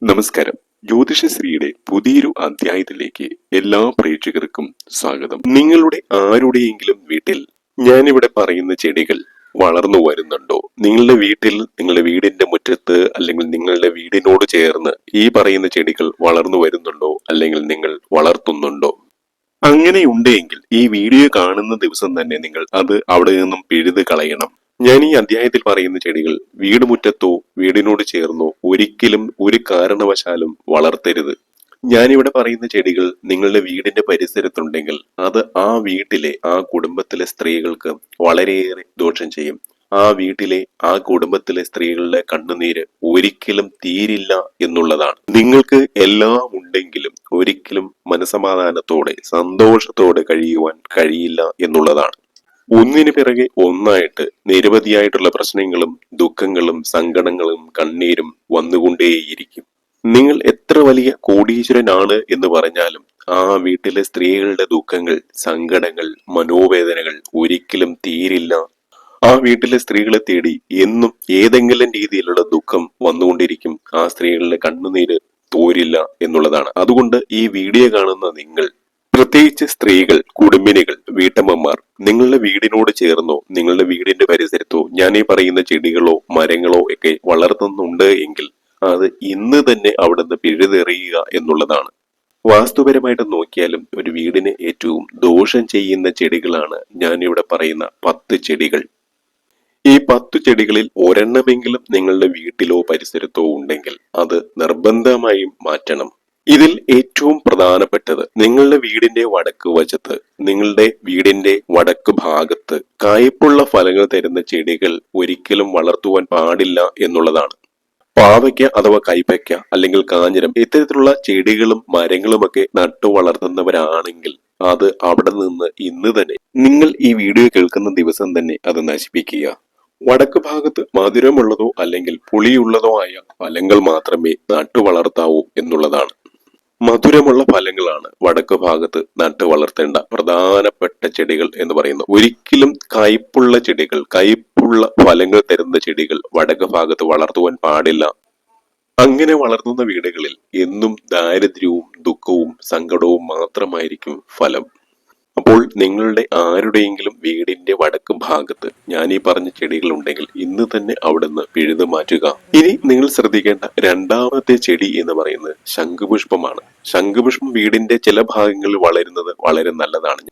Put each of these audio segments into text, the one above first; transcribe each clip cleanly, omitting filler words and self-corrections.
നമസ്കാരം. ജ്യോതിഷശ്രീയുടെ പുതിയൊരു അധ്യായത്തിലേക്ക് എല്ലാ പ്രേക്ഷകർക്കും സ്വാഗതം. നിങ്ങളുടെ ആരുടെയെങ്കിലും വീട്ടിൽ ഞാനിവിടെ പറയുന്ന ചെടികൾ വളർന്നു വരുന്നുണ്ടോ? നിങ്ങളുടെ വീട്ടിൽ, നിങ്ങളുടെ വീടിന്റെ മുറ്റത്ത് അല്ലെങ്കിൽ നിങ്ങളുടെ വീടിനോട് ചേർന്ന് ഈ പറയുന്ന ചെടികൾ വളർന്നു വരുന്നുണ്ടോ? അല്ലെങ്കിൽ നിങ്ങൾ വളർത്തുന്നുണ്ടോ? അങ്ങനെയുണ്ടെങ്കിൽ ഈ വീഡിയോ കാണുന്ന ദിവസം തന്നെ നിങ്ങൾ അത് അവിടെ നിന്നും പിഴുത് കളയണം. ഞാൻ ഈ അധ്യായത്തിൽ പറയുന്ന ചെടികൾ വീടുമുറ്റത്തോ വീടിനോട് ചേർന്നോ ഒരിക്കലും ഒരു കാരണവശാലും വളർത്തരുത്. ഞാനിവിടെ പറയുന്ന ചെടികൾ നിങ്ങളുടെ വീടിന്റെ പരിസരത്തുണ്ടെങ്കിൽ അത് ആ വീട്ടിലെ ആ കുടുംബത്തിലെ സ്ത്രീകൾക്ക് വളരെയേറെ ദോഷം ചെയ്യും. ആ വീട്ടിലെ ആ കുടുംബത്തിലെ സ്ത്രീകളുടെ കണ്ണുനീര് ഒരിക്കലും തീരില്ല എന്നുള്ളതാണ്. നിങ്ങൾക്ക് എല്ലാം ഉണ്ടെങ്കിലും ഒരിക്കലും മനസമാധാനത്തോടെ സന്തോഷത്തോടെ കഴിയുവാൻ കഴിയില്ല എന്നുള്ളതാണ്. ഒന്നിനു പിറകെ ഒന്നായിട്ട് നിരവധിയായിട്ടുള്ള പ്രശ്നങ്ങളും ദുഃഖങ്ങളും സങ്കടങ്ങളും കണ്ണീരും വന്നുകൊണ്ടേയിരിക്കും. നിങ്ങൾ എത്ര വലിയ കോടീശ്വരനാണ് എന്ന് പറഞ്ഞാലും ആ വീട്ടിലെ സ്ത്രീകളുടെ ദുഃഖങ്ങൾ, സങ്കടങ്ങൾ, മനോവേദനകൾ ഒരിക്കലും തീരില്ല. ആ വീട്ടിലെ സ്ത്രീകളെ തേടി എന്നും ഏതെങ്കിലും രീതിയിലുള്ള ദുഃഖം വന്നുകൊണ്ടിരിക്കും. ആ സ്ത്രീകളുടെ കണ്ണുനീര് തോരില്ല എന്നുള്ളതാണ്. അതുകൊണ്ട് ഈ വീഡിയോ കാണുന്ന നിങ്ങൾ, പ്രത്യേകിച്ച് സ്ത്രീകൾ, കുടുംബിനികൾ, വീട്ടമ്മമാർ, നിങ്ങളുടെ വീടിനോട് ചേർന്നോ നിങ്ങളുടെ വീടിന്റെ പരിസരത്തോ ഞാൻ ഈ പറയുന്ന ചെടികളോ മരങ്ങളോ ഒക്കെ വളർത്തുന്നുണ്ട് എങ്കിൽ അത് ഇന്ന് തന്നെ അവിടുന്ന് പിഴുതെറിയുക എന്നുള്ളതാണ്. വാസ്തുപരമായിട്ട് നോക്കിയാലും ഒരു വീടിന് ഏറ്റവും ദോഷം ചെയ്യുന്ന ചെടികളാണ് ഞാൻ ഇവിടെ പറയുന്ന 10 ചെടികൾ. ഈ 10 ചെടികളിൽ ഒരെണ്ണമെങ്കിലും നിങ്ങളുടെ വീട്ടിലോ പരിസരത്തോ ഉണ്ടെങ്കിൽ അത് നിർബന്ധമായും മാറ്റണം. ഇതിൽ ഏറ്റവും പ്രധാനപ്പെട്ടത്, നിങ്ങളുടെ വീടിന്റെ വടക്ക് വശത്ത്, നിങ്ങളുടെ വീടിന്റെ വടക്ക് ഭാഗത്ത് കായ്പുള്ള ഫലങ്ങൾ തരുന്ന ചെടികൾ ഒരിക്കലും വളർത്തുവാൻ പാടില്ല എന്നുള്ളതാണ്. പാവയ്ക്ക അഥവാ കൈപ്പയ്ക്ക അല്ലെങ്കിൽ കാഞ്ഞിരം ഇത്തരത്തിലുള്ള ചെടികളും മരങ്ങളുമൊക്കെ നട്ടു വളർത്തുന്നവരാണെങ്കിൽ അത് അവിടെ നിന്ന് ഇന്ന് തന്നെ, നിങ്ങൾ ഈ വീഡിയോ കേൾക്കുന്ന ദിവസം തന്നെ അത് നശിപ്പിക്കുക. വടക്ക് ഭാഗത്ത് മധുരമുള്ളതോ അല്ലെങ്കിൽ പുളിയുള്ളതോ ആയ ഫലങ്ങൾ മാത്രമേ നട്ടു വളർത്താവൂ എന്നുള്ളതാണ്. മധുരമുള്ള ഫലങ്ങളാണ് വടക്ക് ഭാഗത്ത് നട്ടു വളർത്തേണ്ട പ്രധാനപ്പെട്ട ചെടികൾ എന്ന് പറയുന്നത്. ഒരിക്കലും കയ്പുള്ള ചെടികൾ, കയ്പുള്ള ഫലങ്ങൾ തരുന്ന ചെടികൾ വടക്ക് ഭാഗത്ത് വളർത്തുവാൻ പാടില്ല. അങ്ങനെ വളർത്തുന്ന വീടുകളിൽ എന്നും ദാരിദ്ര്യവും ദുഃഖവും സങ്കടവും മാത്രമായിരിക്കും ഫലം. അപ്പോൾ നിങ്ങളുടെ ആരുടെയെങ്കിലും വീടിന്റെ വടക്ക് ഭാഗത്ത് ഞാൻ ഈ പറഞ്ഞ ചെടികൾ ഉണ്ടെങ്കിൽ ഇന്ന് തന്നെ അവിടുന്ന് പിഴുതു മാറ്റുക. ഇനി നിങ്ങൾ ശ്രദ്ധിക്കേണ്ട രണ്ടാമത്തെ ചെടി എന്ന് പറയുന്നത് ശംഖുപുഷ്പമാണ്. ശംഖുപുഷ്പം വീടിന്റെ ചില ഭാഗങ്ങളിൽ വളരുന്നത് വളരെ നല്ലതാണ്.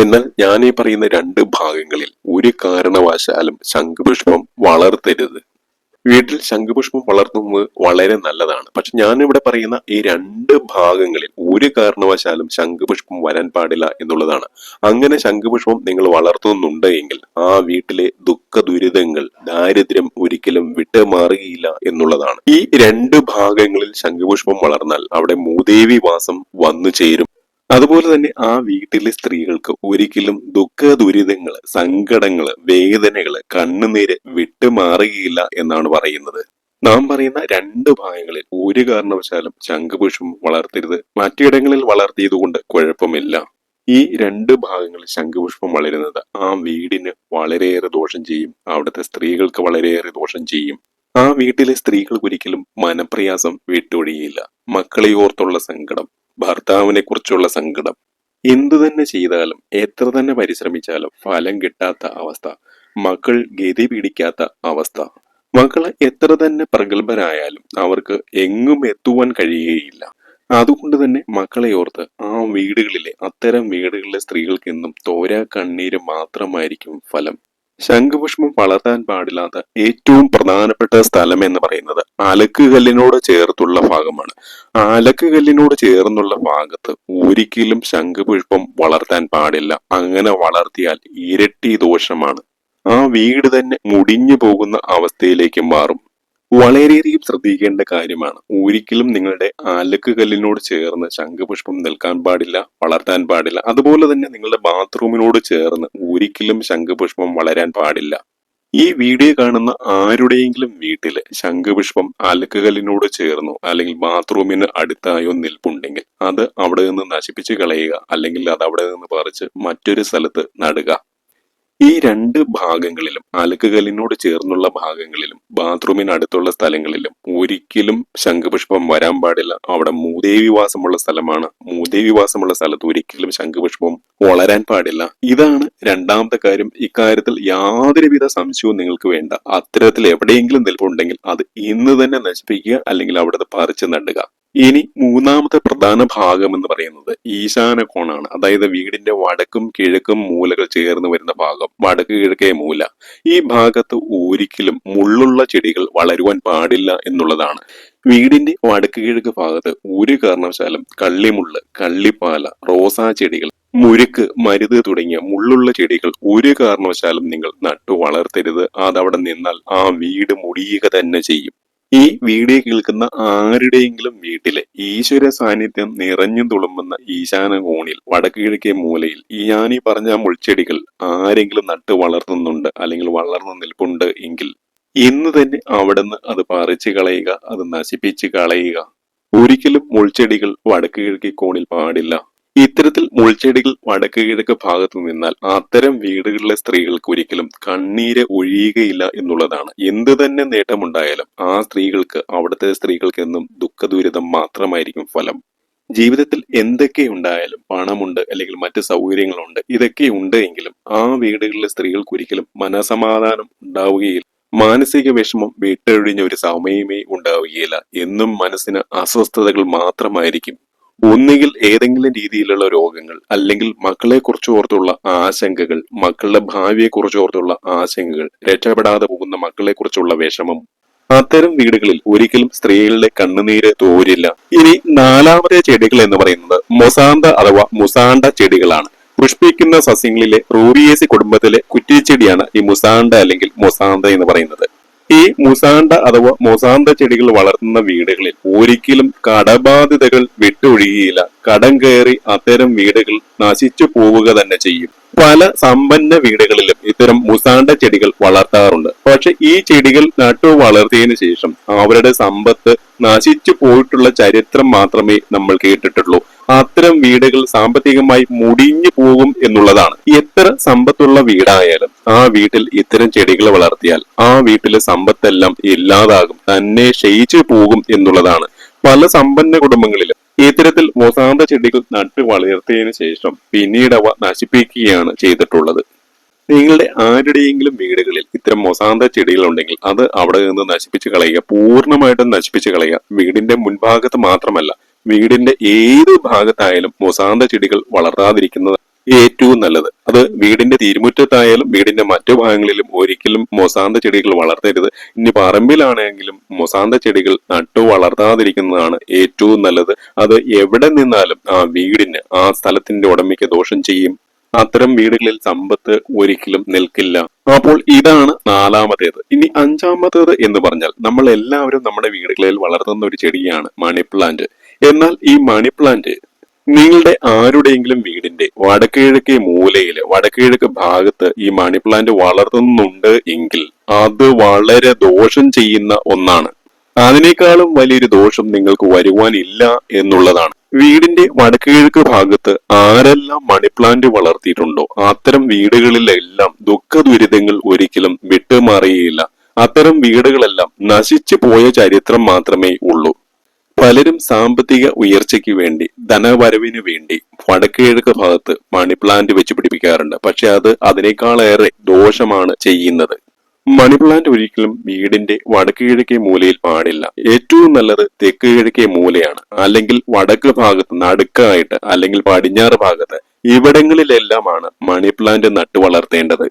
എന്നാൽ ഞാൻ ഈ പറയുന്ന 2 ഭാഗങ്ങളിൽ ഒരു കാരണവശാലും ശംഖുപുഷ്പം വളർത്തരുത്. വീട്ടിൽ ശംഖുപുഷ്പം വളർത്തുന്നത് വളരെ നല്ലതാണ്. പക്ഷെ ഞാനിവിടെ പറയുന്ന ഈ 2 ഭാഗങ്ങളിൽ ഒരു കാരണവശാലും ശംഖുപുഷ്പം വരാൻ പാടില്ല എന്നുള്ളതാണ്. അങ്ങനെ ശംഖുപുഷ്പം നിങ്ങൾ വളർത്തുന്നുണ്ട് എങ്കിൽ ആ വീട്ടിലെ ദുഃഖ ദുരിതങ്ങൾ, ദാരിദ്ര്യം ഒരിക്കലും വിട്ടുമാറുകയില്ല എന്നുള്ളതാണ്. ഈ 2 ഭാഗങ്ങളിൽ ശംഖുപുഷ്പം വളർന്നാൽ അവിടെ മൂദേവി വാസം വന്നു ചേരും. അതുപോലെ തന്നെ ആ വീട്ടിലെ സ്ത്രീകൾക്ക് ഒരിക്കലും ദുഃഖ ദുരിതങ്ങള്, സങ്കടങ്ങള്, വേദനകള്, കണ്ണുനീര് വിട്ടുമാറുകയില്ല എന്നാണ് പറയുന്നത്. നാം പറയുന്ന 2 ഭാഗങ്ങളിൽ ഒരു കാരണവശാലും ശംഖുപുഷ്പം വളർത്തരുത്. മറ്റിടങ്ങളിൽ വളർത്തിയത് കൊണ്ട് കുഴപ്പമില്ല. ഈ 2 ഭാഗങ്ങളിൽ ശംഖുപുഷ്പം വളരുന്നത് ആ വീടിന് വളരെയേറെ ദോഷം ചെയ്യും. അവിടുത്തെ സ്ത്രീകൾക്ക് വളരെയേറെ ദോഷം ചെയ്യും. ആ വീട്ടിലെ സ്ത്രീകൾക്ക് ഒരിക്കലും മനപ്രയാസം വിട്ടൊഴിയില്ല. മക്കളെ ഓർത്തുള്ള സങ്കടം, ഭർത്താവിനെ കുറിച്ചുള്ള സങ്കടം, എന്തു തന്നെ ചെയ്താലും എത്ര തന്നെ പരിശ്രമിച്ചാലും ഫലം കിട്ടാത്ത അവസ്ഥ, മക്കൾ ഗതി പിടിക്കാത്ത അവസ്ഥ, മക്കള് എത്ര തന്നെ പ്രഗത്ഭരായാലും അവർക്ക് എങ്ങും എത്തുവാൻ കഴിയുകയില്ല. അതുകൊണ്ട് തന്നെ മക്കളെ ഓർത്ത് ആ വീടുകളിലെ, അത്തരം വീടുകളിലെ സ്ത്രീകൾക്ക് എന്നും തോരാ കണ്ണീര് മാത്രമായിരിക്കും ഫലം. ശംഖുപുഷ്പം വളർത്താൻ പാടില്ലാത്ത ഏറ്റവും പ്രധാനപ്പെട്ട സ്ഥലം എന്ന് പറയുന്നത് അലക്കുകല്ലിനോട് ചേർത്തുള്ള ഭാഗമാണ്. അലക്കുകല്ലിനോട് ചേർന്നുള്ള ഭാഗത്ത് ഒരിക്കലും ശംഖുപുഷ്പം വളർത്താൻ പാടില്ല. അങ്ങനെ വളർത്തിയാൽ ഇരട്ടി ദോഷമാണ്. ആ വീട് തന്നെ മുടിഞ്ഞു പോകുന്ന അവസ്ഥയിലേക്ക് മാറും. വളരെയധികം ശ്രദ്ധിക്കേണ്ട കാര്യമാണ്. ഒരിക്കലും നിങ്ങളുടെ അലക്കുകല്ലിനോട് ചേർന്ന് ശംഖുപുഷ്പം നിൽക്കാൻ പാടില്ല, വളർത്താൻ പാടില്ല. അതുപോലെ തന്നെ നിങ്ങളുടെ ബാത്റൂമിനോട് ചേർന്ന് ഒരിക്കലും ശംഖുപുഷ്പം വളരാൻ പാടില്ല. ഈ വീഡിയോ കാണുന്ന ആരുടെയെങ്കിലും വീട്ടില് ശംഖുപുഷ്പം അലക്കുകല്ലിനോട് ചേർന്നോ അല്ലെങ്കിൽ ബാത്റൂമിന് അടുത്തായോ നിൽപ്പുണ്ടെങ്കിൽ അത് അവിടെ നിന്ന് നശിപ്പിച്ച് കളയുക, അല്ലെങ്കിൽ അത് അവിടെ നിന്ന് പറിച്ച് മറ്റൊരു സ്ഥലത്ത് നടുക. ഈ രണ്ട് ഭാഗങ്ങളിലും, അലക്കുകല്ലിനോട് ചേർന്നുള്ള ഭാഗങ്ങളിലും ബാത്റൂമിനടുത്തുള്ള സ്ഥലങ്ങളിലും ഒരിക്കലും ശംഖുപുഷ്പം വരാൻ പാടില്ല. അവിടെ മൂദേവിവാസമുള്ള സ്ഥലമാണ്. മൂദേവിവാസമുള്ള സ്ഥലത്ത് ഒരിക്കലും ശംഖുപുഷ്പം വളരാൻ പാടില്ല. ഇതാണ് രണ്ടാമത്തെ കാര്യം. ഇക്കാര്യത്തിൽ യാതൊരുവിധ സംശയവും നിങ്ങൾക്ക് വേണ്ട. അത്തരത്തിൽ എവിടെയെങ്കിലും നിൽപ്പുണ്ടെങ്കിൽ അത് ഇന്ന് തന്നെ നശിപ്പിക്കുക, അല്ലെങ്കിൽ അവിടെ പറിച്ചു നടുക. ഇനി മൂന്നാമത്തെ പ്രധാന ഭാഗം എന്ന് പറയുന്നത് ഈശാന കോണാണ്. അതായത് വീടിന്റെ വടക്കും കിഴക്കും മൂലകൾ ചേർന്ന് വരുന്ന ഭാഗം, വടക്ക് കിഴക്കേ മൂല. ഈ ഭാഗത്ത് ഒരിക്കലും മുള്ളുള്ള ചെടികൾ വളരുവാൻ പാടില്ല എന്നുള്ളതാണ്. വീടിന്റെ വടക്ക് കിഴക്ക് ഭാഗത്ത് ഒരു കാരണവശാലും കള്ളിമുള്ള്, കള്ളിപ്പാല, റോസാ ചെടികൾ, മുരുക്ക്, മരുത് തുടങ്ങിയ മുള്ളുള്ള ചെടികൾ ഒരു കാരണവശാലും നിങ്ങൾ നട്ടു വളർത്തരുത്. അതവിടെ നിന്നാൽ ആ വീട് മുടിയുക തന്നെ ചെയ്യും. ഈ വീഡിയോ കേൾക്കുന്ന ആരുടെയെങ്കിലും വീട്ടിലെ ഈശ്വര സാന്നിധ്യം നിറഞ്ഞു തുളുമ്പുന്ന ഈശാന കോണിൽ വടക്ക് കിഴക്കേ മൂലയിൽ ഞാനീ പറഞ്ഞ മുൾച്ചെടികൾ ആരെങ്കിലും നട്ട് വളർത്തുന്നുണ്ട്, അല്ലെങ്കിൽ വളർന്നു നിൽപ്പുണ്ട് എങ്കിൽ ഇന്ന് തന്നെ അവിടുന്ന് അത് പറിച്ചു കളയുക, അത് നശിപ്പിച്ച് കളയുക. ഒരിക്കലും മുൾച്ചെടികൾ വടക്ക് കിഴക്കേ കോണിൽ പാടില്ല. ഇത്തരത്തിൽ മുൾച്ചെടികൾ വടക്ക് കിഴക്ക് ഭാഗത്ത് നിന്നാൽ അത്തരം വീടുകളിലെ സ്ത്രീകൾക്ക് ഒരിക്കലും കണ്ണീര് ഒഴിയുകയില്ല എന്നുള്ളതാണ്. എന്ത് തന്നെ നേട്ടമുണ്ടായാലും ആ സ്ത്രീകൾക്ക്, അവിടുത്തെ സ്ത്രീകൾക്ക് എന്നും ദുഃഖദുരിതം മാത്രമായിരിക്കും ഫലം. ജീവിതത്തിൽ എന്തൊക്കെ ഉണ്ടായാലും, പണമുണ്ട് അല്ലെങ്കിൽ മറ്റ് സൗകര്യങ്ങളുണ്ട്, ഇതൊക്കെ ഉണ്ട് എങ്കിലും ആ വീടുകളിലെ സ്ത്രീകൾക്ക് ഒരിക്കലും മനസമാധാനം ഉണ്ടാവുകയില്ല. മാനസിക വിഷമം വിട്ടൊഴിഞ്ഞ ഒരു സമയമേ ഉണ്ടാവുകയില്ല. എന്നും മനസ്സിന് അസ്വസ്ഥതകൾ മാത്രമായിരിക്കും. ഒന്നുകിൽ ഏതെങ്കിലും രീതിയിലുള്ള രോഗങ്ങൾ, അല്ലെങ്കിൽ മക്കളെ കുറിച്ച് ഓർത്തുള്ള ആശങ്കകൾ, മക്കളുടെ ഭാവിയെ കുറിച്ച് ഓർത്തുള്ള ആശങ്കകൾ, രക്ഷപ്പെടാതെ പോകുന്ന മക്കളെ കുറിച്ചുള്ള വിഷമം. അത്തരം വീടുകളിൽ ഒരിക്കലും സ്ത്രീകളുടെ കണ്ണുനീര് തോരില്ല. ഇനി നാലാമത്തെ ചെടികൾ എന്ന് പറയുന്നത് മൊസാന്ത അഥവാ മുസാണ്ട ചെടികളാണ്. പുഷ്പിക്കുന്ന സസ്യങ്ങളിലെ റൂബിയേസി കുടുംബത്തിലെ കുറ്റിച്ചെടിയാണ് ഈ മുസാണ്ട അല്ലെങ്കിൽ മൊസാന്ത എന്ന് പറയുന്നത്. ഈ മുസാണ്ട അഥവാ മൊസാന്ത ചെടികൾ വളർത്തുന്ന വീടുകളിൽ ഒരിക്കലും കടബാധിതകൾ വിട്ടൊഴിയുകയില്ല. കടം കയറി അത്തരം വീടുകൾ നശിച്ചു പോവുക തന്നെ ചെയ്യും. പല സമ്പന്ന വീടുകളിലും ഇത്തരം മുസാണ്ട ചെടികൾ വളർത്താറുണ്ട്. പക്ഷെ ഈ ചെടികൾ നട്ടു വളർത്തിയതിനു ശേഷം അവരുടെ സമ്പത്ത് നശിച്ചു പോയിട്ടുള്ള ചരിത്രം മാത്രമേ നമ്മൾ കേട്ടിട്ടുള്ളൂ. അത്തരം വീടുകൾ സാമ്പത്തികമായി മുടിഞ്ഞു പോകും എന്നുള്ളതാണ്. എത്ര സമ്പത്തുള്ള വീടായാലും ആ വീട്ടിൽ ഇത്തരം ചെടികൾ വളർത്തിയാൽ ആ വീട്ടിലെ സമ്പത്തെല്ലാം ഇല്ലാതാകും, തന്നെ ക്ഷയിച്ചു പോകും എന്നുള്ളതാണ്. പല സമ്പന്ന കുടുംബങ്ങളിലും ഇത്തരത്തിൽ മൊസാന്ത ചെടികൾ നട്ടു വളർത്തിയതിനു ശേഷം പിന്നീട് അവ നശിപ്പിക്കുകയാണ് ചെയ്തിട്ടുള്ളത്. നിങ്ങളുടെ ആരുടെയെങ്കിലും വീടുകളിൽ ഇത്തരം മൊസാന്ത ചെടികൾ ഉണ്ടെങ്കിൽ അത് അവിടെ നിന്ന് നശിപ്പിച്ച് കളയുക, പൂർണ്ണമായിട്ടും നശിപ്പിച്ച് കളയുക. വീടിന്റെ മുൻഭാഗത്ത് മാത്രമല്ല, വീടിന്റെ ഏത് ഭാഗത്തായാലും മൊസാന്ത ചെടികൾ വളർത്താതിരിക്കുന്നത് ഏറ്റവും നല്ലത്. അത് വീടിന്റെ തിരുമുറ്റത്തായാലും വീടിന്റെ മറ്റു ഭാഗങ്ങളിലും ഒരിക്കലും മൊസാന്ത ചെടികൾ വളർത്തരുത്. ഇനി പറമ്പിലാണെങ്കിലും മൊസാന്ത ചെടികൾ നട്ടു വളർത്താതിരിക്കുന്നതാണ് ഏറ്റവും നല്ലത്. അത് എവിടെ നിന്നാലും ആ വീടിന്, ആ സ്ഥലത്തിന്റെ ഉടമയ്ക്ക് ദോഷം ചെയ്യും. അത്തരം വീടുകളിൽ സമ്പത്ത് ഒരിക്കലും നിൽക്കില്ല. അപ്പോൾ ഇതാണ് നാലാമത്തേത്. ഇനി അഞ്ചാമത്തേത് എന്ന് പറഞ്ഞാൽ നമ്മൾ എല്ലാവരും നമ്മുടെ വീടുകളിൽ വളർത്തുന്ന ഒരു ചെടിയാണ് മണി പ്ലാന്റ്. എന്നാൽ ഈ മണി പ്ലാന്റ് നിങ്ങളുടെ ആരുടെയെങ്കിലും വീടിന്റെ വടക്ക് കിഴക്കേ മൂലയില്, വടക്ക് കിഴക്ക് ഭാഗത്ത് ഈ മണി പ്ലാന്റ് വളർത്തുന്നുണ്ട് എങ്കിൽ അത് വളരെ ദോഷം ചെയ്യുന്ന ഒന്നാണ്. അതിനേക്കാളും വലിയൊരു ദോഷം നിങ്ങൾക്ക് വരുവാനില്ല എന്നുള്ളതാണ്. വീടിന്റെ വടക്ക് കിഴക്ക് ഭാഗത്ത് ആരെല്ലാം മണി പ്ലാന്റ് വളർത്തിയിട്ടുണ്ടോ അത്തരം വീടുകളിലെല്ലാം ദുഃഖ ദുരിതങ്ങൾ ഒരിക്കലും വിട്ടുമാറിയില്ല. അത്തരം വീടുകളെല്ലാം നശിച്ചു പോയ ചരിത്രം മാത്രമേ ഉള്ളൂ. പലരും സാമ്പത്തിക ഉയർച്ചയ്ക്ക് വേണ്ടി, ധനവരവിന് വേണ്ടി വടക്ക് കിഴക്ക് ഭാഗത്ത് മണി പ്ലാന്റ് വെച്ച് പിടിപ്പിക്കാറുണ്ട്. പക്ഷെ അത് അതിനേക്കാളേറെ ദോഷമാണ് ചെയ്യുന്നത്. മണി പ്ലാന്റ് ഒരിക്കലും വീടിന്റെ വടക്ക് കിഴക്കേ മൂലയിൽ പാടില്ല. ഏറ്റവും നല്ലത് തെക്ക് കിഴക്കേ മൂലയാണ്, അല്ലെങ്കിൽ വടക്ക് ഭാഗത്ത് നടുക്കായിട്ട്, അല്ലെങ്കിൽ പടിഞ്ഞാറ് ഭാഗത്ത്. ഇവിടങ്ങളിലെല്ലാമാണ് മണി പ്ലാന്റ് നട്ടു വളർത്തേണ്ടത്.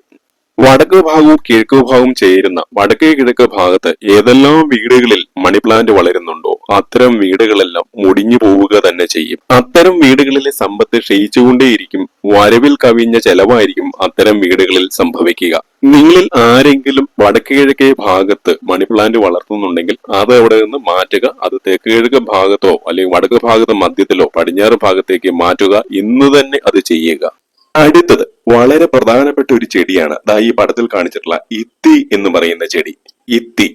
വടക്ക് ഭാഗവും കിഴക്ക് ഭാഗവും ചേരുന്ന വടക്കേ കിഴക്ക് ഭാഗത്ത് ഏതെല്ലാം വീടുകളിൽ മണി പ്ലാന്റ് വളരുന്നുണ്ടോ അത്തരം വീടുകളെല്ലാം മുടിഞ്ഞു പോവുക തന്നെ ചെയ്യും. അത്തരം വീടുകളിലെ സമ്പത്ത് ക്ഷയിച്ചുകൊണ്ടേയിരിക്കും. വരവിൽ കവിഞ്ഞ ചെലവായിരിക്കും അത്തരം വീടുകളിൽ സംഭവിക്കുക. നിങ്ങളിൽ ആരെങ്കിലും വടക്ക് കിഴക്കേ ഭാഗത്ത് മണി പ്ലാന്റ് വളർത്തുന്നുണ്ടെങ്കിൽ അത് അവിടെ നിന്ന് മാറ്റുക. അത് തെക്ക് കിഴക്ക് ഭാഗത്തോ അല്ലെങ്കിൽ വടക്ക് ഭാഗത്ത് മധ്യത്തിലോ പടിഞ്ഞാറ് ഭാഗത്തേക്ക് മാറ്റുക. ഇന്ന് തന്നെ അത് ചെയ്യുക. അടുത്തത് വളരെ പ്രധാനപ്പെട്ട ഒരു ചെടിയാണ് ഈ പടത്തിൽ കാണിച്ചിട്ടുള്ള ഇത്തി എന്ന് പറയുന്ന ചെടി. ഇത്തി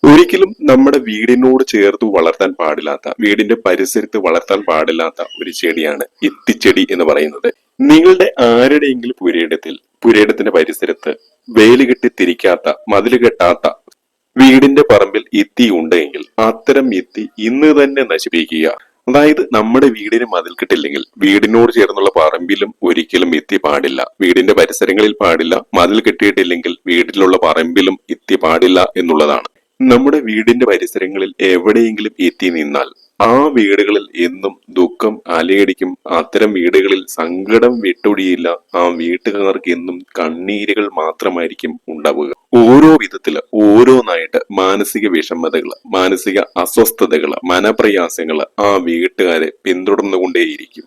ഒരിക്കലും നമ്മുടെ വീടിനോട് ചേർത്ത് വളർത്താൻ പാടില്ലാത്ത, വീടിന്റെ പരിസരത്ത് വളർത്താൻ പാടില്ലാത്ത ഒരു ചെടിയാണ് ഇത്തിച്ചെടി എന്ന് പറയുന്നത്. നിങ്ങളുടെ ആരുടെയെങ്കിലും പുരയിടത്തിൽ പുരയിടത്തിന്റെ പരിസരത്ത് വേലി കെട്ടി തിരിക്കാത്ത, മതില് കെട്ടാത്ത വീടിന്റെ പറമ്പിൽ എത്തി ഉണ്ടെങ്കിൽ അത്തരം എത്തി ഇന്ന് തന്നെ നശിപ്പിക്കുക. അതായത് നമ്മുടെ വീടിന് മതിൽക്കെട്ടില്ലെങ്കിൽ വീടിനോട് ചേർന്നുള്ള പറമ്പിലും ഒരിക്കലും എത്തി പാടില്ല, വീടിന്റെ പരിസരങ്ങളിൽ പാടില്ല. മതിൽ കെട്ടിയിട്ടില്ലെങ്കിൽ വീട്ടിലുള്ള പറമ്പിലും എത്തി പാടില്ല എന്നുള്ളതാണ്. നമ്മുടെ വീടിന്റെ പരിസരങ്ങളിൽ എവിടെയെങ്കിലും എത്തി നിന്നാൽ ആ വീടുകളിൽ എന്നും ദുഃഖം അലയടിക്കും. അത്തരം വീടുകളിൽ സങ്കടം വിട്ടൊഴിയില്ല. ആ വീട്ടുകാർക്ക് എന്നും കണ്ണീരുകൾ മാത്രമായിരിക്കും ഉണ്ടാവുക. ഓരോ വിധത്തില് ഓരോന്നായിട്ട് മാനസിക വിഷമതകള്, മാനസിക അസ്വസ്ഥതകള്, മനപ്രയാസങ്ങള് ആ വീട്ടുകാരെ പിന്തുടർന്നുകൊണ്ടേയിരിക്കും.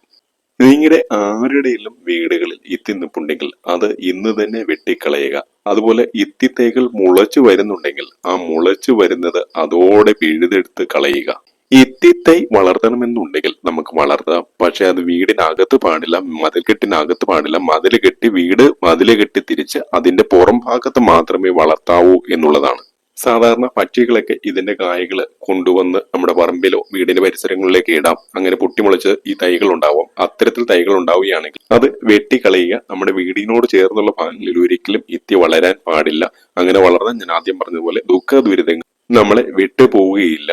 നിങ്ങളുടെ ആരുടെയെങ്കിലും വീടുകളിൽ ഇത്തി നിപ്പുണ്ടെങ്കിൽ അത് ഇന്ന് തന്നെ വെട്ടിക്കളയുക. അതുപോലെ ഇത്തി തൈകൾ മുളച്ചു വരുന്നുണ്ടെങ്കിൽ ആ മുളച്ചു വരുന്നത് അതോടെ പിഴുതെടുത്ത് കളയുക. ഇത്തിത്തൈ വളർത്തണമെന്നുണ്ടെങ്കിൽ നമുക്ക് വളർത്താം, പക്ഷെ അത് വീടിനകത്ത് പാടില്ല, മതിൽക്കെട്ടിനകത്ത് പാടില്ല. മതില് കെട്ടി മതില് കെട്ടി തിരിച്ച് അതിന്റെ പുറം ഭാഗത്ത് മാത്രമേ വളർത്താവൂ എന്നുള്ളതാണ്. സാധാരണ പക്ഷികളൊക്കെ ഇതിന്റെ കായകള് കൊണ്ടുവന്ന് നമ്മുടെ പറമ്പിലോ വീടിന്റെ പരിസരങ്ങളിലേക്ക് ഇടാം. അങ്ങനെ പൊട്ടിമുളച്ച് ഈ തൈകൾ ഉണ്ടാവും. അത്തരത്തിൽ തൈകൾ ഉണ്ടാവുകയാണെങ്കിൽ അത് വെട്ടിക്കളയുക. നമ്മുടെ വീടിനോട് ചേർന്നുള്ള ഭാഗങ്ങളിൽ ഒരിക്കലും ഇത്തി വളരാൻ പാടില്ല. അങ്ങനെ വളർന്നാൽ ഞാൻ ആദ്യം പറഞ്ഞതുപോലെ ദുഃഖ ദുരിതങ്ങൾ നമ്മളെ വിട്ടുപോവുകയില്ല.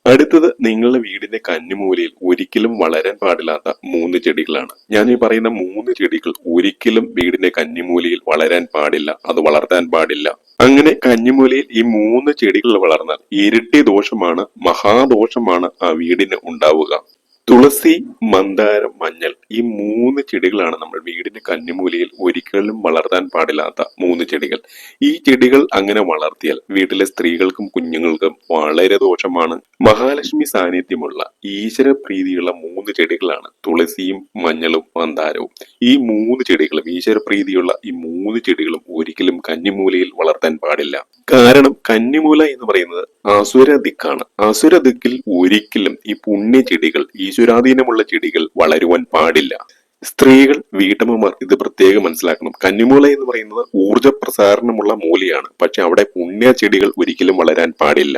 അടുത്തത് നിങ്ങളുടെ വീടിന്റെ കന്നിമൂലയിൽ ഒരിക്കലും വളരാൻ പാടില്ലാത്ത 3 ചെടികളാണ്. ഞാൻ ഈ പറയുന്ന 3 ചെടികൾ ഒരിക്കലും വീടിന്റെ കന്നിമൂലയിൽ വളരാൻ പാടില്ല, അത് വളർത്താൻ പാടില്ല. അങ്ങനെ കന്നിമൂലയിൽ ഈ 3 ചെടികൾ വളർന്നാൽ ഇരട്ടി ദോഷമാണ്, മഹാദോഷമാണ് ആ വീടിന് ഉണ്ടാവുക. തുളസി, മന്ദാരം, മഞ്ഞൾ ഈ 3 ചെടികളാണ് നമ്മൾ വീടിന്റെ കന്നിമൂലയിൽ ഒരിക്കലും വളർത്താൻ പാടില്ലാത്ത 3 ചെടികൾ. ഈ ചെടികൾ അങ്ങനെ വളർത്തിയാൽ വീട്ടിലെ സ്ത്രീകൾക്കും കുഞ്ഞുങ്ങൾക്കും വളരെ ദോഷമാണ്. മഹാലക്ഷ്മി സാന്നിധ്യമുള്ള ഈശ്വര പ്രീതിയുള്ള 3 ചെടികളാണ് തുളസിയും മഞ്ഞളും മന്ദാരവും. ഈ 3 ചെടികളും ഈശ്വര പ്രീതിയുള്ള ഈ 3 ചെടികളും ഒരിക്കലും കന്നിമൂലയിൽ വളർത്താൻ പാടില്ല. കാരണം കന്നിമൂല എന്ന് പറയുന്നത് അസുര ദിക്കാണ്. അസുര ദിക്കിൽ ഒരിക്കലും ഈ പുണ്യ ചെടികൾ, ഈശ്വരാധീനമുള്ള ചെടികൾ വളരുവാൻ പാടില്ല. സ്ത്രീകൾ, വീട്ടമ്മമാർ ഇത് പ്രത്യേകം മനസ്സിലാക്കണം. കന്നിമൂല എന്ന് പറയുന്നത് ഊർജ പ്രസാരണമുള്ള മൂലയാണ്, പക്ഷെ അവിടെ പുണ്യ ചെടികൾ ഒരിക്കലും വളരാൻ പാടില്ല.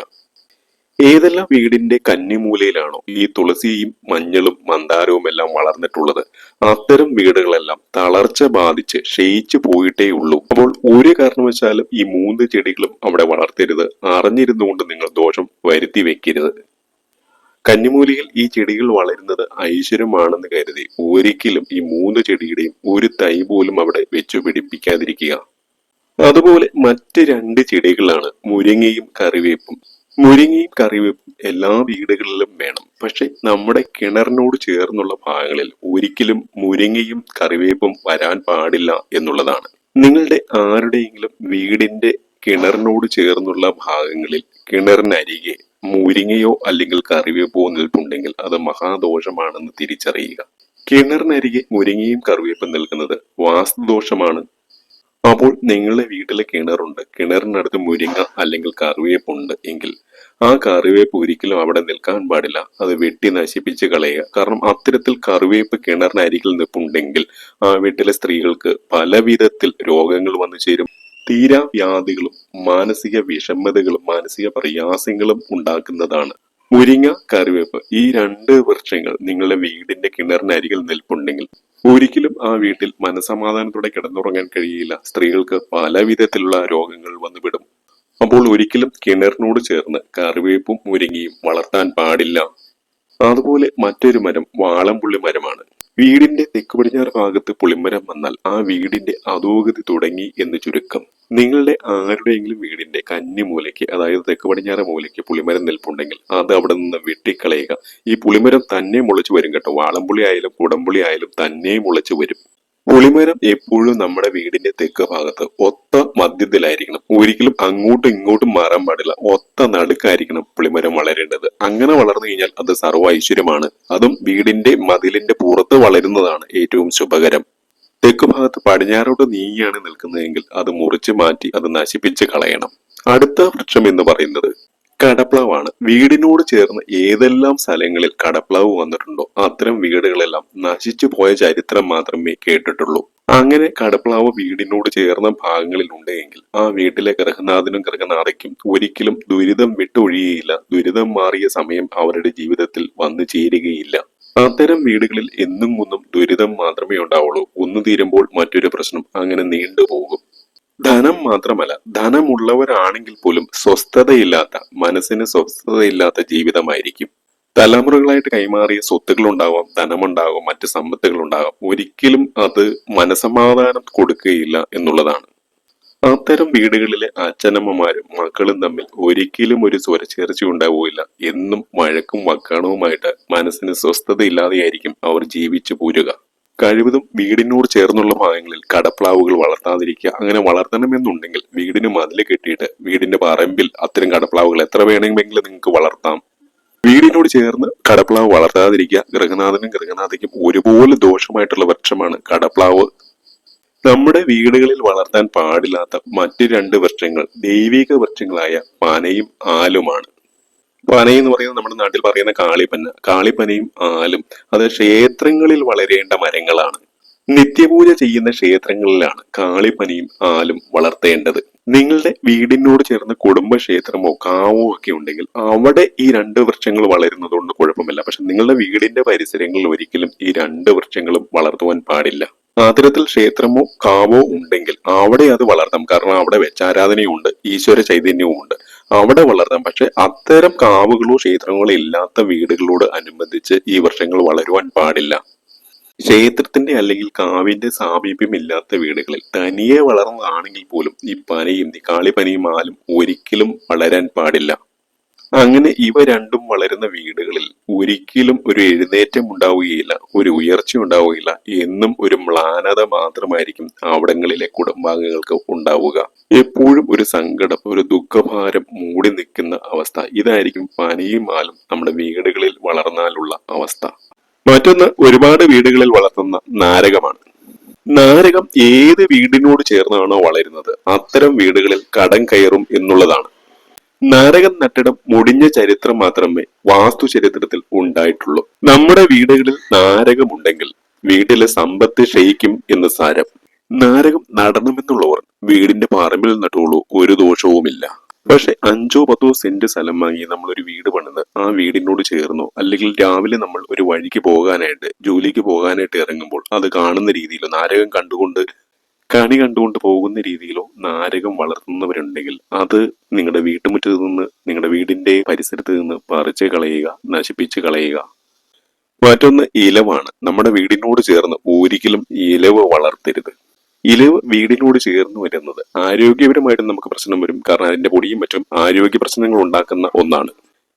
ഏതെല്ലാം വീടിന്റെ കന്നിമൂലയിലാണോ ഈ തുളസിയും മഞ്ഞളും മന്ദാരവും എല്ലാം വളർന്നിട്ടുള്ളത്, അത്തരം വീടുകളെല്ലാം തളർച്ച ബാധിച്ച് ക്ഷയിച്ചു പോയിട്ടേ ഉള്ളൂ. അപ്പോൾ ഒരു കാരണവശാലും ഈ 3 ചെടികളും അവിടെ വളർത്തരുത്. അറിഞ്ഞിരുന്നുകൊണ്ട് നിങ്ങൾ ദോഷം വരുത്തി വെക്കരുത്. കന്നിമൂലയിൽ ഈ ചെടികൾ വളരുന്നത് ഐശ്വര്യമാണെന്ന് കരുതി ഒരിക്കലും ഈ 3 ചെടിയുടെയും ഒരു തൈ പോലും അവിടെ വെച്ചു പിടിപ്പിക്കാതിരിക്കുക. അതുപോലെ മറ്റ് 2 ചെടികളാണ് മുരിങ്ങയും കറിവേപ്പും. മുരിങ്ങയും കറിവേപ്പും എല്ലാ വീടുകളിലും വേണം, പക്ഷെ നമ്മുടെ കിണറിനോട് ചേർന്നുള്ള ഭാഗങ്ങളിൽ ഒരിക്കലും മുരിങ്ങയും കറിവേപ്പും വരാൻ പാടില്ല എന്നുള്ളതാണ്. നിങ്ങളുടെ ആരുടെയെങ്കിലും വീടിന്റെ കിണറിനോട് ചേർന്നുള്ള ഭാഗങ്ങളിൽ കിണറിനരികെ മുരിങ്ങയോ അല്ലെങ്കിൽ കറിവേപ്പോ നിൽപ്പുണ്ടെങ്കിൽ അത് മഹാദോഷമാണെന്ന് തിരിച്ചറിയുക. കിണറിനരികെ മുരിങ്ങയും കറിവേപ്പും നിൽക്കുന്നത് വാസ്തുദോഷമാണ്. അപ്പോൾ നിങ്ങളുടെ വീട്ടിലെ കിണറുണ്ട്, കിണറിനടുത്ത് മുരിങ്ങ അല്ലെങ്കിൽ കറിവേപ്പുണ്ട് എങ്കിൽ ആ കറിവേപ്പ് ഒരിക്കലും അവിടെ നിൽക്കാൻ പാടില്ല, അത് വെട്ടി നശിപ്പിച്ച് കളയുക. കാരണം അത്തരത്തിൽ കറിവേപ്പ് കിണറിനരികിൽ നിൽപ്പുണ്ടെങ്കിൽ ആ വീട്ടിലെ സ്ത്രീകൾക്ക് പല വിധത്തിൽ രോഗങ്ങൾ വന്നു ചേരും. തീരാ വ്യാധികളും മാനസിക വിഷമതകളും മാനസിക പ്രയാസങ്ങളും ഉണ്ടാക്കുന്നതാണ്. മുരിങ്ങ, കറിവേപ്പ് ഈ 2 വൃക്ഷങ്ങൾ നിങ്ങളുടെ വീടിന്റെ കിണറിനരികിൽ നിൽപ്പുണ്ടെങ്കിൽ ഒരിക്കലും ആ വീട്ടിൽ മനസമാധാനത്തോടെ കിടന്നുറങ്ങാൻ കഴിയില്ല. സ്ത്രീകൾക്ക് പല വിധത്തിലുള്ള രോഗങ്ങൾ വന്നുവിടും. അപ്പോൾ ഒരിക്കലും കിണറിനോട് ചേർന്ന് കറിവേപ്പും മുരിങ്ങയും വളർത്താൻ പാടില്ല. അതുപോലെ മറ്റൊരു മരം വാളംപുള്ളി മരമാണ്. വീടിന്റെ തെക്ക് പടിഞ്ഞാറ് ഭാഗത്ത് പുളിമരം വന്നാൽ ആ വീടിന്റെ അധോഗതി തുടങ്ങി എന്ന് ചുരുക്കം. നിങ്ങളുടെ ആരുടെയെങ്കിലും വീടിന്റെ കന്നിമൂലയ്ക്ക്, അതായത് തെക്ക് പടിഞ്ഞാറ് മൂലയ്ക്ക് പുളിമരം നിൽപ്പുണ്ടെങ്കിൽ അത് അവിടെ നിന്ന് വെട്ടിക്കളയുക. ഈ പുളിമരം തന്നെ മുളച്ചു വരും കേട്ടോ. വാളംപുളി ആയാലും കുടംപുളി ആയാലും തന്നെ മുളച്ചു വരും. പുളിമരം എപ്പോഴും നമ്മുടെ വീടിന്റെ തെക്ക് ഭാഗത്ത് ഒത്ത മധ്യത്തിലായിരിക്കണം. ഒരിക്കലും അങ്ങോട്ടും ഇങ്ങോട്ടും മാറാൻ പാടില്ല. ഒത്ത നടുക്കായിരിക്കണം പുളിമരം വളരേണ്ടത്. അങ്ങനെ വളർന്നു കഴിഞ്ഞാൽ അത് സർവ്വ ഐശ്വര്യമാണ്. അതും വീടിന്റെ മതിലിന്റെ പുറത്ത് വളരുന്നതാണ് ഏറ്റവും ശുഭകരം. തെക്ക് ഭാഗത്ത് പടിഞ്ഞാറോട്ട് നീങ്ങിയാണ് നിൽക്കുന്നതെങ്കിൽ അത് മുറിച്ച് മാറ്റി അത് നശിപ്പിച്ച് കളയണം. അടുത്ത വൃക്ഷം എന്ന് പറയുന്നത് കടപ്ലാവാണ്. വീടിനോട് ചേർന്ന് ഏതെല്ലാം സ്ഥലങ്ങളിൽ കടപ്ലാവ് വന്നിട്ടുണ്ടോ അത്തരം വീടുകളെല്ലാം നശിച്ചു പോയ ചരിത്രം മാത്രമേ കേട്ടിട്ടുള്ളൂ. അങ്ങനെ കടപ്ലാവ് വീടിനോട് ചേർന്ന ഭാഗങ്ങളിൽ ഉണ്ടെങ്കിൽ ആ വീട്ടിലെ ഗൃഹനാഥനും ഗൃഹനാഥയ്ക്കും ഒരിക്കലും ദുരിതം വിട്ടൊഴിയുകയില്ല. ദുരിതം മാറിയ സമയം അവരുടെ ജീവിതത്തിൽ വന്നു ചേരുകയില്ല. അത്തരം വീടുകളിൽ എന്നും ഒന്നും ദുരിതം മാത്രമേ ഉണ്ടാവുള്ളൂ. ഒന്ന് തീരുമ്പോൾ മറ്റൊരു പ്രശ്നം അങ്ങനെ നീണ്ടുപോകും. ധനം മാത്രമല്ല, ധനമുള്ളവരാണെങ്കിൽ പോലും സ്വസ്ഥതയില്ലാത്ത, മനസ്സിന് സ്വസ്ഥതയില്ലാത്ത ജീവിതമായിരിക്കും. തലമുറകളായിട്ട് കൈമാറിയ സ്വത്തുക്കൾ ഉണ്ടാവാം, ധനമുണ്ടാകും, മറ്റ് സമ്പത്തുകൾ ഉണ്ടാകാം. ഒരിക്കലും അത് മനസമാധാനം കൊടുക്കുകയില്ല എന്നുള്ളതാണ്. അത്തരം വീടുകളിലെ അച്ഛനമ്മമാരും മക്കളും തമ്മിൽ ഒരിക്കലും ഒരു സ്വരച്ചേർച്ച ഉണ്ടാവുകയില്ല. എന്നും വഴക്കും വക്കാണവുമായിട്ട് മനസ്സിന് സ്വസ്ഥതയില്ലാതെയായിരിക്കും അവർ ജീവിച്ചു പോരുക. കഴിവതും വീടിനോട് ചേർന്നുള്ള ഭാഗങ്ങളിൽ കടപ്ലാവുകൾ വളർത്താതിരിക്കുക. അങ്ങനെ വളർത്തണമെന്നുണ്ടെങ്കിൽ വീടിന് മതില് കെട്ടിയിട്ട് വീടിന്റെ പറമ്പിൽ അത്തരം കടപ്ലാവുകൾ എത്ര വേണമെങ്കിലും നിങ്ങൾക്ക് വളർത്താം. വീടിനോട് ചേർന്ന് കടപ്ലാവ് വളർത്താതിരിക്കുക. ഗൃഹനാഥനും ഗൃഹനാഥയ്ക്കും ഒരുപോലെ ദോഷമായിട്ടുള്ള വൃക്ഷമാണ് കടപ്ലാവ്. നമ്മുടെ വീടുകളിൽ വളർത്താൻ പാടില്ലാത്ത മറ്റ് രണ്ട് വൃക്ഷങ്ങൾ ദൈവിക വൃക്ഷങ്ങളായ പനയും ആലുമാണ്. പന എന്ന് പറയുന്നത് നമ്മുടെ നാട്ടിൽ പറയുന്ന കാളിപ്പന. കാളിപ്പനയും ആലും അത് ക്ഷേത്രങ്ങളിൽ വളരേണ്ട മരങ്ങളാണ്. നിത്യപൂജ ചെയ്യുന്ന ക്ഷേത്രങ്ങളിലാണ് കാളിപ്പനയും ആലും വളർത്തേണ്ടത്. നിങ്ങളുടെ വീടിനോട് ചേർന്ന് കുടുംബക്ഷേത്രമോ കാവോ ഒക്കെ ഉണ്ടെങ്കിൽ അവിടെ ഈ രണ്ട് വൃക്ഷങ്ങൾ വളരുന്നത് കൊണ്ട് കുഴപ്പമില്ല. പക്ഷെ നിങ്ങളുടെ വീടിന്റെ പരിസരങ്ങളിൽ ഒരിക്കലും ഈ രണ്ട് വൃക്ഷങ്ങളും വളർത്തുവാൻ പാടില്ല. അത്തരത്തിൽ ക്ഷേത്രമോ കാവോ ഉണ്ടെങ്കിൽ അവിടെ അത് വളർത്താം. കാരണം അവിടെ വെച്ചാരാധനയുണ്ട്, ഈശ്വര ചൈതന്യവും ഉണ്ട്, അവിടെ വളർത്താം. പക്ഷെ അത്തരം കാവുകളോ ക്ഷേത്രങ്ങളോ ഇല്ലാത്ത വീടുകളോട് അനുബന്ധിച്ച് ഈ വൃക്ഷങ്ങൾ വളരുവാൻ പാടില്ല. ക്ഷേത്രത്തിന്റെ അല്ലെങ്കിൽ കാവിന്റെ സാമീപ്യം ഇല്ലാത്ത വീടുകളിൽ തനിയെ വളർന്നതാണെങ്കിൽ പോലും ഈ പനയും കാളിപ്പനയും ആലും ഒരിക്കലും വളരാൻ പാടില്ല. അങ്ങനെ ഇവ രണ്ടും വളരുന്ന വീടുകളിൽ ഒരിക്കലും ഒരു എഴുന്നേറ്റം ഉണ്ടാവുകയില്ല, ഒരു ഉയർച്ച ഉണ്ടാവുകയില്ല. എന്നും ഒരു മ്ലാനത മാത്രമായിരിക്കും അവിടങ്ങളിലെ കുടുംബാംഗങ്ങൾക്ക് ഉണ്ടാവുക. എപ്പോഴും ഒരു സങ്കടം, ഒരു ദുഃഖഭാരം മൂടി നിൽക്കുന്ന അവസ്ഥ. ഇതായിരിക്കും പനയും ആലും നമ്മുടെ വീടുകളിൽ വളർന്നാലുള്ള അവസ്ഥ. മറ്റൊന്ന്, ഒരുപാട് വീടുകളിൽ വളർത്തുന്ന നാരകമാണ്. നാരകം ഏത് വീടിനോട് ചേർന്നാണോ വളരുന്നത് അത്തരം വീടുകളിൽ കടം കയറും എന്നുള്ളതാണ്. നാരകം നട്ടിടം മുടിഞ്ഞ ചരിത്രം മാത്രമേ വാസ്തു ചരിത്രത്തിൽ ഉണ്ടായിട്ടുള്ളൂ. നമ്മുടെ വീടുകളിൽ നാരകമുണ്ടെങ്കിൽ വീട്ടിലെ സമ്പത്ത് ക്ഷയിക്കും എന്ന് സാരം. നാരകം നടണമെന്നുള്ളവർ വീടിന്റെ പറമ്പിൽ നട്ടുള്ളൂ, ഒരു ദോഷവുമില്ല. പക്ഷെ 5-10 സെന്റ് സ്ഥലം വാങ്ങി നമ്മൾ ഒരു വീട് പണിത് ആ വീടിനോട് ചേർന്നോ അല്ലെങ്കിൽ രാവിലെ നമ്മൾ ഒരു വഴിക്ക് പോകാനായിട്ട്, ജോലിക്ക് പോകാനായിട്ട് ഇറങ്ങുമ്പോൾ അത് കാണുന്ന രീതിയിലോ, നാരകം കണ്ടുകൊണ്ട് കണി കണ്ടുകൊണ്ട് പോകുന്ന രീതിയിലോ നാരകം വളർത്തുന്നവരുണ്ടെങ്കിൽ അത് നിങ്ങളുടെ വീട്ടുമുറ്റത്ത് നിന്ന്, നിങ്ങളുടെ വീടിന്റെ പരിസരത്ത് നിന്ന് പറിച്ച് കളയുക, നശിപ്പിച്ച് കളയുക. മറ്റൊന്ന് ഇലവാണ്. നമ്മുടെ വീടിനോട് ചേർന്ന് ഒരിക്കലും ഇലവ് വളർത്തരുത്. ഇലവ് വീടിനോട് ചേർന്ന് വരുന്നത് ആരോഗ്യപരമായിട്ട് നമുക്ക് പ്രശ്നം വരും. കാരണം അതിന്റെ പൊടിയും മറ്റും ആരോഗ്യ പ്രശ്നങ്ങൾ ഉണ്ടാക്കുന്ന ഒന്നാണ്.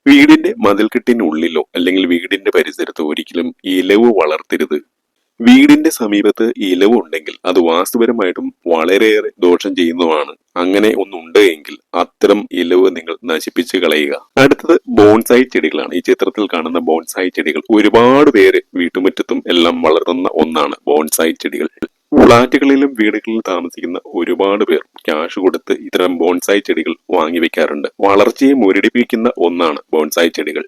വീടിന്റെ മതിൽക്കെട്ടിനുള്ളിലോ അല്ലെങ്കിൽ വീടിന്റെ പരിസരത്തോ ഒരിക്കലും ഇലവ് വളർത്തരുത്. വീടിന്റെ സമീപത്ത് ഇലവ് ഉണ്ടെങ്കിൽ അത് വാസ്തുപരമായിട്ടും വളരെയേറെ ദോഷം ചെയ്യുന്നതാണ്. അങ്ങനെ ഒന്നുണ്ട് എങ്കിൽ അത്തരം ഇലവ് നിങ്ങൾ നശിപ്പിച്ച് കളയുക. അടുത്തത് ബോൺസായി ചെടികളാണ്. ഈ ചിത്രത്തിൽ കാണുന്ന ബോൺസായി ചെടികൾ ഒരുപാട് പേര് വീട്ടുമുറ്റത്തും എല്ലാം വളർത്തുന്ന ഒന്നാണ് ബോൺസായി ചെടികൾ. ഫ്ളാറ്റുകളിലും വീടുകളിലും താമസിക്കുന്ന ഒരുപാട് പേർ ക്യാഷ് കൊടുത്ത് ഇത്തരം ബോൺസായി ചെടികൾ വാങ്ങി വെക്കാറുണ്ട്. വളർച്ചയെ മുരടിപ്പിക്കുന്ന ഒന്നാണ് ബോൺസായി ചെടികൾ.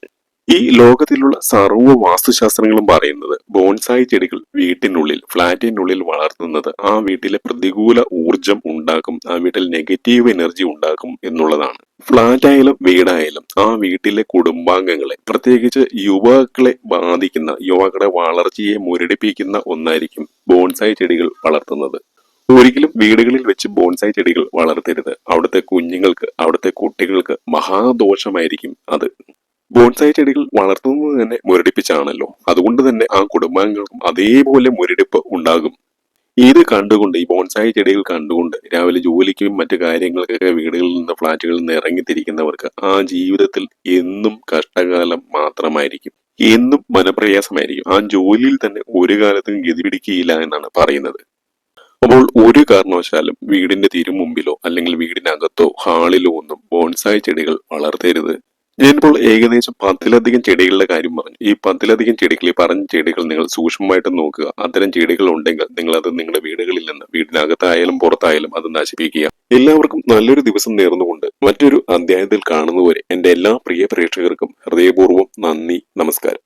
ഈ ലോകത്തിലുള്ള സർവ്വ വാസ്തുശാസ്ത്രങ്ങളും പറയുന്നത് ബോൺസായി ചെടികൾ വീട്ടിനുള്ളിൽ, ഫ്ളാറ്റിനുള്ളിൽ വളർത്തുന്നത് ആ വീട്ടിലെ പ്രതികൂല ഊർജം ഉണ്ടാക്കും, ആ വീട്ടിൽ നെഗറ്റീവ് എനർജി ഉണ്ടാക്കും എന്നുള്ളതാണ്. ഫ്ളാറ്റായാലും വീടായാലും ആ വീട്ടിലെ കുടുംബാംഗങ്ങളെ, പ്രത്യേകിച്ച് യുവാക്കളെ ബാധിക്കുന്ന, യുവാക്കളുടെ വളർച്ചയെ മുരടിപ്പിക്കുന്ന ഒന്നായിരിക്കും ബോൺസായി ചെടികൾ വളർത്തുന്നത്. ഒരിക്കലും വീടുകളിൽ വെച്ച് ബോൺസായി ചെടികൾ വളർത്തരുത്. അവിടുത്തെ കുഞ്ഞുങ്ങൾക്ക്, അവിടുത്തെ കുട്ടികൾക്ക് മഹാദോഷമായിരിക്കും അത്. ബോൺസായി ചെടികൾ വളർത്തുന്നത് തന്നെ മുരടിപ്പിച്ചാണല്ലോ. അതുകൊണ്ട് തന്നെ ആ കുടുംബാംഗങ്ങൾക്കും അതേപോലെ മുരടിപ്പ് ഉണ്ടാകും. ഇത് കണ്ടുകൊണ്ട്, ഈ ബോൺസായി ചെടികൾ കണ്ടുകൊണ്ട് രാവിലെ ജോലിക്കും മറ്റു കാര്യങ്ങൾക്കൊക്കെ വീടുകളിൽ നിന്ന്, ഫ്ളാറ്റുകളിൽ നിന്ന് ഇറങ്ങിത്തിരിക്കുന്നവർക്ക് ആ ജീവിതത്തിൽ എന്നും കഷ്ടകാലം മാത്രമായിരിക്കും, എന്നും മനപ്രയാസമായിരിക്കും. ആ ജോലിയിൽ തന്നെ ഒരു കാലത്തും ഗതി പിടിക്കുകയില്ല എന്നാണ് പറയുന്നത്. അപ്പോൾ ഒരു കാരണവശാലും വീടിന്റെ തിരുമുമ്പിലോ അല്ലെങ്കിൽ വീടിനകത്തോ ഹാളിലോ ഒന്നും ബോൺസായി ചെടികൾ വളർത്തരുത്. ഞാനിപ്പോൾ ഏകദേശം 10ലധികം ചെടികളുടെ കാര്യം പറഞ്ഞു. ഈ 10ലധികം ചെടികൾ, ഈ പറഞ്ഞ ചെടികൾ നിങ്ങൾ സൂക്ഷ്മമായിട്ട് നോക്കുക. അത്തരം ചെടികൾ ഉണ്ടെങ്കിൽ നിങ്ങൾ അത് നിങ്ങളുടെ വീടുകളിൽ നിന്ന്, വീടിനകത്തായാലും പുറത്തായാലും അത് നശിപ്പിക്കുക. എല്ലാവർക്കും നല്ലൊരു ദിവസം നേർന്നുകൊണ്ട് മറ്റൊരു അധ്യായത്തിൽ കാണുന്നവരെ എന്റെ എല്ലാ പ്രിയ പ്രേക്ഷകർക്കും ഹൃദയപൂർവ്വം നന്ദി, നമസ്കാരം.